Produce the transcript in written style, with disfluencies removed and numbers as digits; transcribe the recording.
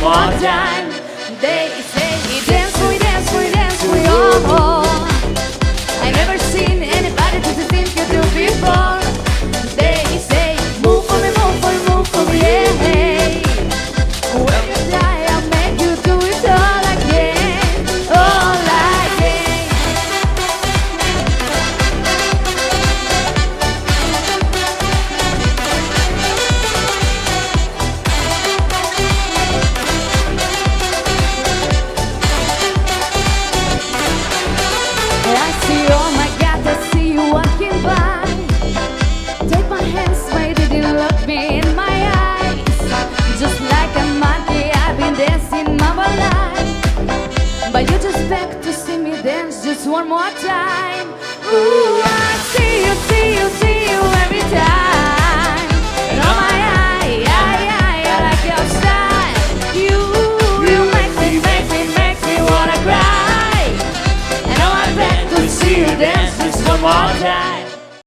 more time. They say we dance, we dance, we dance, we all. I never seen anybody do the things you do before. They say move for me, move for me, move for me, yeah. When you die, I'll make you do it all again, all again. I see, oh my God, I see you walking by. Take my hands, why did you look me in my eyes? Just like a monkey, I've been dancing my whole life. But you just beg to see me dance just one more time. Ooh, I see you, see you, see you every time. And oh my I like your style. You make me wanna cry. And oh, I beg to see you dance just one more time.